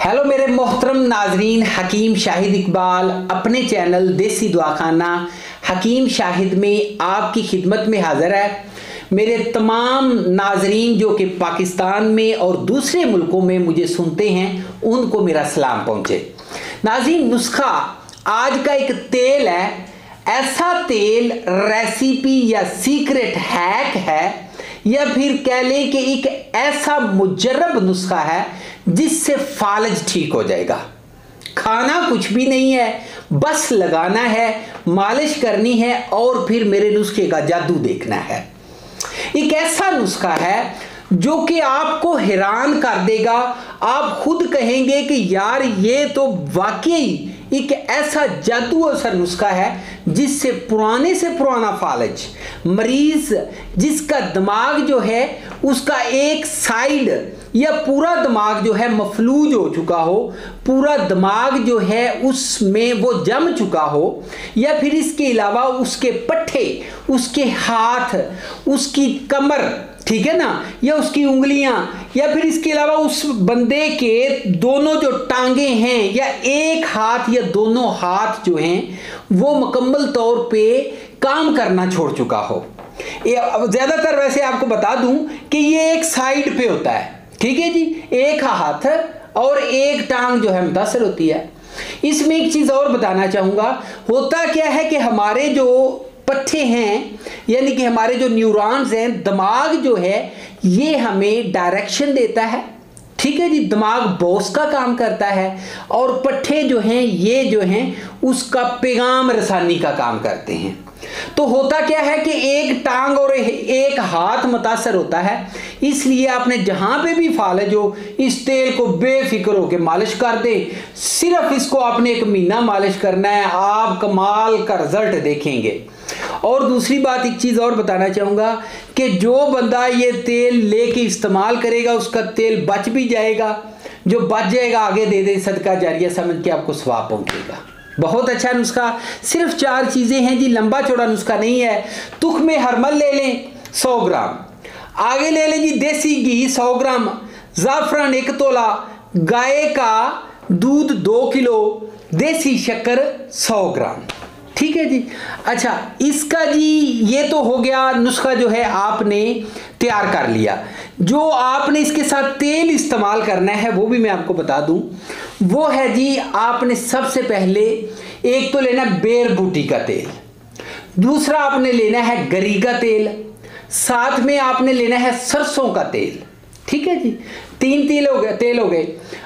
Hello मेरे मोहतरम नाजरीन, हकीम शाहिद इकबाल अपने चैनल देसी दुआखाना हकीम शाहिद में आपकी खिदमत में हाजिर है। मेरे तमाम नाजरीन जो कि पाकिस्तान में और दूसरे मुल्कों में मुझे सुनते हैं उनको मेरा सलाम पहुँचे। नाज़रीन, नुस्खा आज का एक तेल है, ऐसा तेल रेसिपी या सीक्रेट हैक है या फिर कह लें कि एक ऐसा मुजर्रब नुस्खा है जिससे फालज ठीक हो जाएगा। खाना कुछ भी नहीं है, बस लगाना है, मालिश करनी है और फिर मेरे नुस्खे का जादू देखना है। एक ऐसा नुस्खा है जो कि आपको हैरान कर देगा। आप खुद कहेंगे कि यार ये तो वाकई एक ऐसा जादू सा नुस्खा है जिससे पुराने से पुराना फालज मरीज जिसका दिमाग जो है उसका एक साइड या पूरा दिमाग जो है मफलूज हो चुका हो, पूरा दिमाग जो है उसमें वो जम चुका हो, या फिर इसके अलावा उसके पट्टे, उसके हाथ, उसकी कमर, ठीक है ना, या उसकी उंगलियां, या फिर इसके अलावा उस बंदे के दोनों जो टांगे हैं या एक हाथ या दोनों हाथ जो हैं वो मुकम्मल तौर पे काम करना छोड़ चुका हो। ज़्यादातर वैसे आपको बता दूं कि ये एक साइड पे होता है, ठीक है जी, एक हाथ और एक टांग जो है मुतासर होती है। इसमें एक चीज़ और बताना चाहूँगा, होता क्या है कि हमारे जो पट्टे हैं यानी कि हमारे जो न्यूरॉन्स हैं, दिमाग जो है ये हमें डायरेक्शन देता है, ठीक है जी, दिमाग बॉस का काम करता है और पट्टे जो हैं ये जो हैं उसका पैगाम रसानी का काम करते हैं। तो होता क्या है कि एक टांग और एक हाथ मुतासर होता है, इसलिए आपने जहां पे भी फालज हो इस तेल को बेफिक्र होकर मालिश कर दे। सिर्फ इसको आपने 1 महीना मालिश करना है, आप कमाल का रिजल्ट देखेंगे। और दूसरी बात, एक चीज़ और बताना चाहूँगा कि जो बंदा ये तेल लेके इस्तेमाल करेगा उसका तेल बच भी जाएगा, जो बच जाएगा आगे दे दे, सदका जारिया समझ के आपको सवाब पहुँचेगा। बहुत अच्छा नुस्खा, सिर्फ 4 चीज़ें हैं जी, लंबा चौड़ा नुस्खा नहीं है। तुख्मे हरमल ले लें 100 ग्राम, आगे ले लें जी देसी घी 100 ग्राम, ज़ाफ़रान 1 तोला, गाय का दूध 2 किलो, देसी शक्कर 100 ग्राम, ठीक है जी। अच्छा, इसका जी ये तो हो गया नुस्खा जो है आपने तैयार कर लिया। जो आपने इसके साथ तेल इस्तेमाल करना है वो भी मैं आपको बता दूं, वो है जी आपने सबसे पहले एक तो लेना बेर बूटी का तेल, दूसरा आपने लेना है गरी का तेल, साथ में आपने लेना है सरसों का तेल, ठीक है जी। 3 तेल हो गए।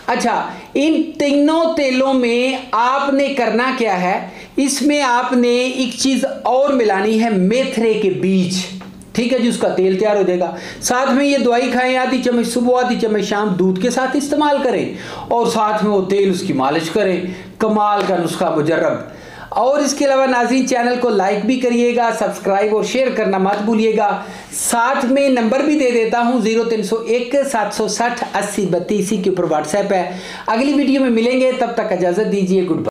अच्छा, इन तीनों तेलों में आपने करना क्या है, इसमें आपने एक चीज़ और मिलानी है, मेथरे के बीज, ठीक है जी, उसका तेल तैयार हो जाएगा। साथ में ये दवाई खाएं, आधी चम्मच सुबह आधी चम्मच शाम, दूध के साथ इस्तेमाल करें और साथ में वो तेल उसकी मालिश करें। कमाल का नुस्खा मुजर्रब। और इसके अलावा नाज़रीन, चैनल को लाइक भी करिएगा, सब्सक्राइब और शेयर करना मत भूलिएगा। साथ में नंबर भी दे देता हूँ 0301 760 80 32 के ऊपर व्हाट्सएप है। अगली वीडियो में मिलेंगे, तब तक इजाज़त दीजिए, गुड बाय।